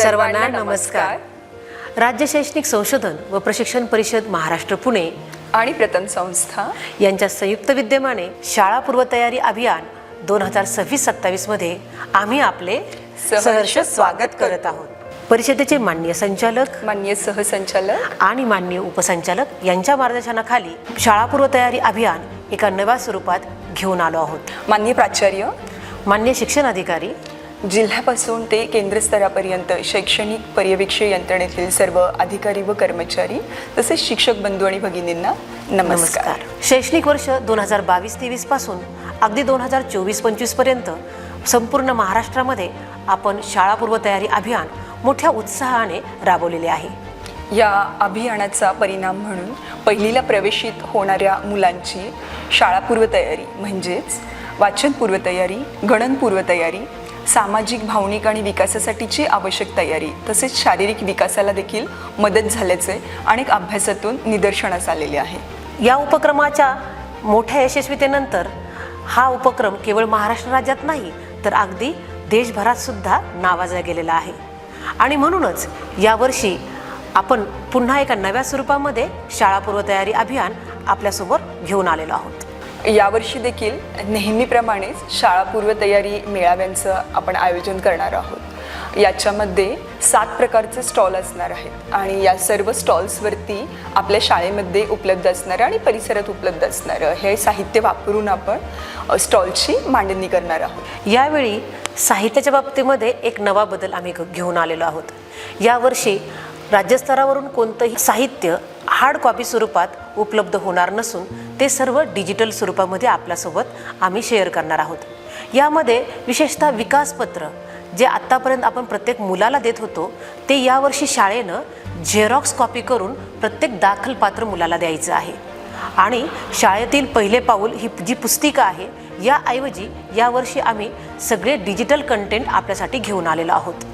सर्वांना नमस्कार। राज्य शैक्षणिक संशोधन व प्रशिक्षण परिषद महाराष्ट्र पुणे आणि प्रथम संस्था यांच्या संयुक्त विद्यमाने शाळा पूर्वतयारी अभियान 2026-27 मध्ये आम्ही आपले सहर्ष स्वागत करत आहोत। परिषदेचे माननीय संचालक, माननीय सहसंचालक आणि माननीय उपसंचालक यांच्या मार्गदर्शनाखाली शाळा पूर्वतयारी अभियान एका नव्या स्वरूपात घेऊन आलो आहोत। माननीय प्राचार्य, माननीय शिक्षण अधिकारी, जिल्ह्यापासून ते केंद्रस्तरापर्यंत शैक्षणिक पर्यवेक्षण यंत्रणेतील सर्व अधिकारी व कर्मचारी तसेच शिक्षक बंधू आणि भगिनींना नमस्कार। शैक्षणिक वर्ष 2022-23 पासून अगदी 2024-25 पर्यंत संपूर्ण महाराष्ट्रामध्ये आपण शाळा पूर्वतयारी अभियान मोठ्या उत्साहाने राबवलेले आहे। या अभियानाचा परिणाम म्हणून पहिलीला प्रवेशित होणाऱ्या मुलांची शाळा पूर्वतयारी म्हणजेच वाचन पूर्वतयारी, गणन पूर्वतयारी, सामाजिक, भावनिक आणि विकासासाठीची आवश्यक तयारी तसेच शारीरिक विकासाला देखील मदत झाल्याचे अनेक अभ्यासातून निदर्शनास आलेले आहे। या उपक्रमाच्या मोठ्या यशस्वीतेनंतर हा उपक्रम केवळ महाराष्ट्र राज्यात नाही तर अगदी देशभरात सुद्धा नावाजला गेलेला आहे। आणि म्हणूनच यावर्षी आपण पुन्हा एका नव्या स्वरूपामध्ये शाळा पूर्वतयारी अभियान आपल्यासमोर घेऊन आलेलो आहोत। यावर्षी देखील नेहमीप्रमाणेच शाळा पूर्वतयारी मेळाव्यांचं आपण आयोजन करणार आहोत। याच्यामध्ये 7 प्रकारचे स्टॉल असणार आहेत आणि या सर्व स्टॉल्सवरती आपल्या शाळेमध्ये उपलब्ध असणारं आणि परिसरात उपलब्ध असणारं हे साहित्य वापरून आपण स्टॉलची मांडणी करणार आहोत। यावेळी साहित्याच्या बाबतीमध्ये एक नवा बदल आम्ही घेऊन आलेलो आहोत। यावर्षी राज्यस्तरावरून कोणतंही साहित्य हार्ड कॉपी स्वरूपात उपलब्ध होणार नसून ते सर्व डिजिटल स्वरूपामध्ये आपल्यासोबत आम्ही शेअर करणार आहोत। यामध्ये विशेषतः विकासपत्र जे आत्तापर्यंत आपण प्रत्येक मुलाला देत होतो ते यावर्षी शाळेनं झेरॉक्स कॉपी करून प्रत्येक दाखलपात्र मुलाला द्यायचं आहे। आणि शाळेतील पहिले पाऊल ही जी पुस्तिका आहे याऐवजी यावर्षी आम्ही सगळे डिजिटल कंटेंट आपल्यासाठी घेऊन आलेलो आहोत।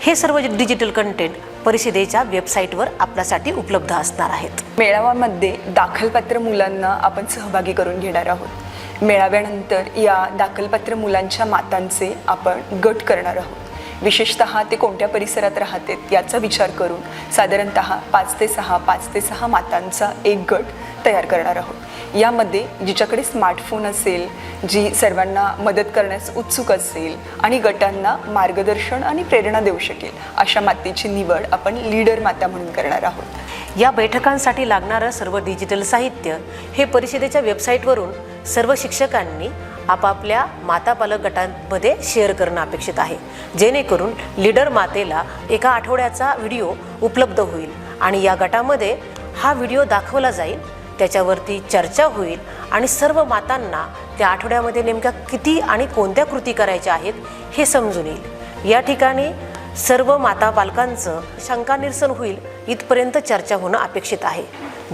हे सर्व डिजिटल कंटेंट परिषदेच्या वेबसाईटवर आपल्यासाठी उपलब्ध असणार आहेत। मेळाव्यामध्ये दाखलपात्र मुलांना आपण सहभागी करून घेणार आहोत। मेळाव्यानंतर या दाखलपात्र मुलांच्या मातांचे आपण गट करणार आहोत। विशेषतः ते कोणत्या परिसरात राहतात याचा विचार करून साधारणतः 5 ते 6 मातांचा एक गट तयार करणार आहोत। यामध्ये जिच्याकडे स्मार्टफोन असेल, जी सर्वांना मदत करण्यास उत्सुक असेल आणि गटांना मार्गदर्शन आणि प्रेरणा देऊ शकेल अशा मातेची निवड आपण लीडर माता म्हणून करणार आहोत। या बैठकांसाठी लागणारं सर्व डिजिटल साहित्य हे परिषदेच्या वेबसाईटवरून सर्व शिक्षकांनी आपापल्या माता पालक गटांमध्ये शेअर करणं अपेक्षित आहे, जेणेकरून लीडर मातेला एका आठवड्याचा व्हिडिओ उपलब्ध होईल आणि या गटामध्ये हा व्हिडिओ दाखवला जाईल, त्याच्यावरती चर्चा होईल आणि सर्व मातांना त्या आठवड्यामध्ये नेमक्या किती आणि कोणत्या कृती करायच्या आहेत हे समजून येईल। या ठिकाणी सर्व माता पालकांचं शंका निरसन होईल इथपर्यंत चर्चा होणं अपेक्षित आहे,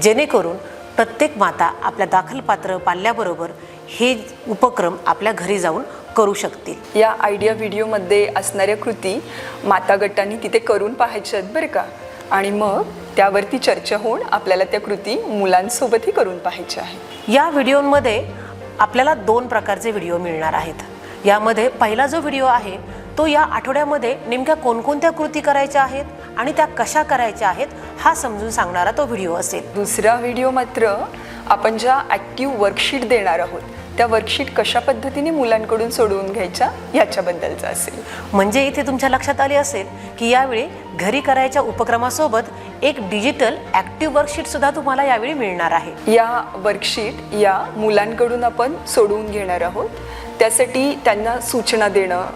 जेणेकरून प्रत्येक माता आपल्या दाखलपात्र पाल्याबरोबर हे उपक्रम आपल्या घरी जाऊन करू शकतील। या आयडिया व्हिडिओमध्ये असणाऱ्या कृती माता गटांनी तिथे करून पाहायच्या आहेत बरं का, आणि मग त्यावरती चर्चा होऊन आपल्याला त्या कृती मुलांसोबतही करून पाहायच्या आहेत। या व्हिडिओमध्ये आपल्याला 2 प्रकारचे व्हिडिओ मिळणार आहेत। यामध्ये पहिला जो व्हिडिओ आहे तो या आठवड्यामध्ये नेमक्या कोणकोणत्या कृती करायच्या आहेत आणि त्या कशा करायच्या आहेत हा समजून सांगणारा तो व्हिडिओ असेल। दुसरा व्हिडिओ मात्र आपण ज्या ॲक्टिव्ह वर्कशीट देणार आहोत त्या वर्कशीट कशा पद्धतीने मुलांकडून सोडवून घ्यायच्या याच्याबद्दलचा असेल। म्हणजे इथे तुमच्या लक्षात आले असेल की यावेळी घरी करायच्या उपक्रमासोबत एक डिजिटल ॲक्टिव्ह वर्कशीट सुद्धा तुम्हाला यावेळी मिळणार आहे। या वर्कशीट या मुलांकडून आपण सोडवून घेणार आहोत। त्यासाठी त्यांना सूचना देणं,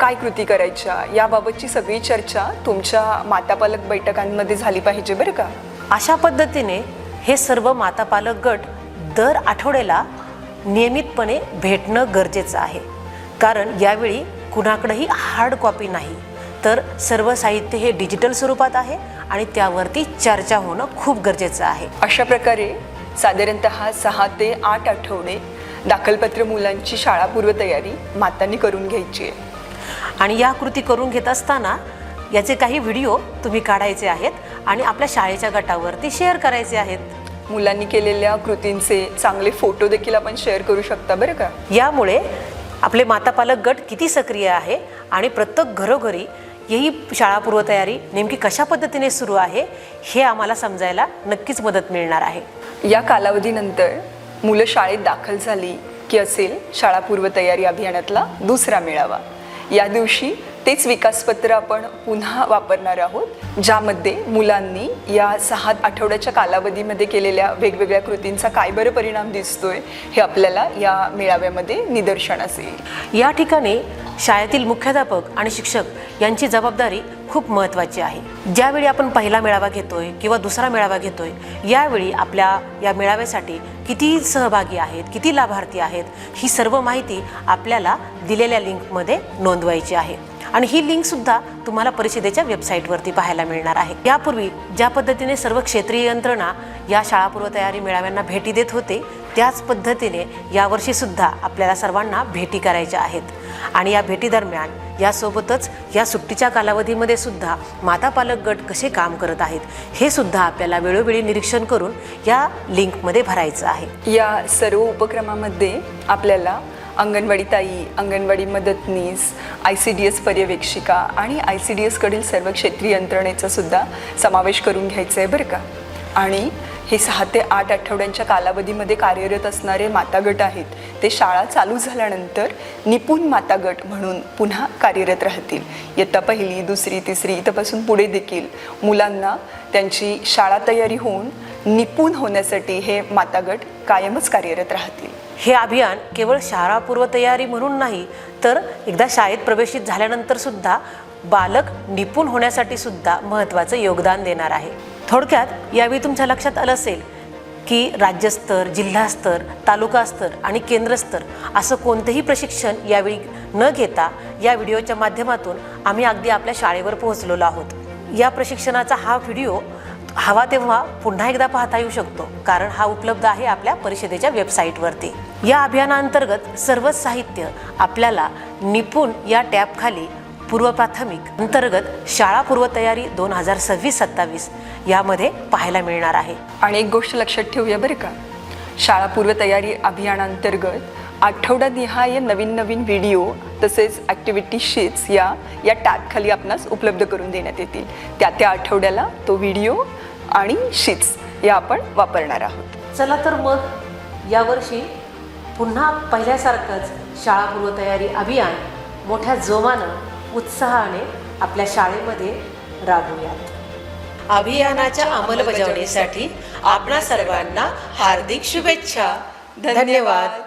काय कृती करायच्या याबाबतची सगळी चर्चा तुमच्या मातापालक बैठकांमध्ये झाली पाहिजे बरं का। अशा पद्धतीने हे सर्व मातापालक गट दर आठवड्याला नियमितपणे भेटणं गरजेचं आहे, कारण यावेळी कुणाकडेही हार्ड कॉपी नाही तर सर्व साहित्य हे डिजिटल स्वरूपात आहे आणि त्यावरती चर्चा होणं खूप गरजेचं आहे। अशा प्रकारे साधारणतः 6 ते 8 आठवडे दाखलपत्र मुलांची शाळा पूर्वतयारी मातांनी करून घ्यायची आहे। आणि या कृती करून घेत असताना याचे काही व्हिडिओ तुम्ही काढायचे आहेत आणि आपल्या शाळेच्या गटावरती शेअर करायचे आहेत। मुलांनी केलेल्या कृतींचे चांगले फोटो देखील आपण शेअर करू शकता बरं का। यामुळे आपले माता पालक गट किती सक्रिय आहे आणि प्रत्येक घरोघरी ही शाळा पूर्वतयारी नेमकी कशा पद्धतीने सुरू आहे हे आम्हाला समजायला नक्कीच मदत मिळणार आहे. या कालावधीनंतर मुलं शाळेत दाखल झाली की असेल शाळा पूर्वतयारी अभियानातला दुसरा मेळावा. या दिवशी तेच विकासपत्र आपण पुन्हा वापरणार आहोत, ज्यामध्ये मुलांनी या 6 आठवड्याच्या कालावधीमध्ये केलेल्या वेगवेगळ्या कृतींचा काय बरं परिणाम दिसतोय हे आपल्याला या मेळाव्यामध्ये निदर्शनास येईल. या ठिकाणी शाळेतील मुख्याध्यापक आणि शिक्षक यांची जबाबदारी खूप महत्त्वाची आहे. ज्यावेळी आपण पहिला मेळावा घेतोय किंवा दुसरा मेळावा घेतोय, यावेळी आपल्या या मेळाव्यासाठी किती सहभागी आहेत, किती लाभार्थी आहेत, ही सर्व माहिती आपल्याला दिलेल्या लिंकमध्ये नोंदवायची आहे. आणि ही लिंकसुद्धा तुम्हाला परिषदेच्या वेबसाईटवरती पाहायला मिळणार आहे. यापूर्वी ज्या पद्धतीने सर्व क्षेत्रीय यंत्रणा या शाळा पूर्वतयारी मेळाव्यांना भेटी देत होते, त्याच पद्धतीने यावर्षीसुद्धा आपल्याला सर्वांना भेटी करायच्या आहेत. आणि या भेटीदरम्यान यासोबतच या सुट्टीच्या कालावधीमध्ये सुद्धा माता पालक गट कसे काम करत आहेत हे सुद्धा आपल्याला वेळोवेळी निरीक्षण करून या लिंकमध्ये भरायचं आहे. या सर्व उपक्रमामध्ये आपल्याला अंगणवाडी ताई, अंगणवाडी मदतनीस, ICDS पर्यवेक्षिका आणि ICDSकडील सर्व क्षेत्रीय यंत्रणेचा सुद्धा समावेश करून घ्यायचा आहे बरं का. आणि हे 6 ते 8 आठवड्यांच्या कालावधीमध्ये कार्यरत असणारे माता गट आहेत, ते शाळा चालू झाल्यानंतर निपुण माता गट म्हणून पुन्हा कार्यरत राहतील. इयत्ता 1ली, 2री, 3री इथपासून पुढे देखील मुलांना त्यांची शाळा तयारी होऊन निपुण होण्यासाठी हे माता गट कायमच कार्यरत राहतील. हे अभियान केवळ शाळा पूर्वतयारी म्हणून नाही, तर एकदा शाळेत प्रवेशित झाल्यानंतर सुद्धा बालक निपुण होण्यासाठी सुद्धा महत्त्वाचं योगदान देणार आहे. थोडक्यात यावेळी तुमच्या लक्षात आलं असेल की राज्यस्तर, जिल्हास्तर, तालुकास्तर आणि केंद्रस्तर असं कोणतंही प्रशिक्षण यावेळी न घेता या व्हिडिओच्या माध्यमातून आम्ही अगदी आपल्या शाळेवर पोहोचलेलो आहोत. या प्रशिक्षणाचा हा व्हिडिओ हवा तेव्हा पुन्हा एकदा पाहता येऊ शकतो, कारण हा उपलब्ध आहे आपल्या परिषदेच्या वेबसाईटवरती. या अभियानाअंतर्गत सर्वच साहित्य आपल्याला निपुण या टॅबखाली पूर्व प्राथमिक अंतर्गत शाळा पूर्वतयारी 2026-27 यामध्ये पाहायला मिळणार आहे. आणि एक गोष्ट लक्षात ठेवूया बरं का, शाळा पूर्वतयारी अभियानांतर्गत आठवडानिहाय नवीन नवीन व्हिडिओ तसेच ॲक्टिव्हिटी शीट्स या टॅबखाली आपणास उपलब्ध करून देण्यात येतील. त्या आठवड्याला तो व्हिडिओ आणि शीट्स या आपण वापरणार आहोत. चला तर मग यावर्षी पुन्हा पहिल्यासारखंच शाळा पूर्वतयारी अभियान मोठ्या जोमानं, उत्साहाने आपल्या शाळेमध्ये राबवूयात. अभियानाच्या अंमलबजावणीसाठी आपणा सर्वांना हार्दिक शुभेच्छा. धन्यवाद.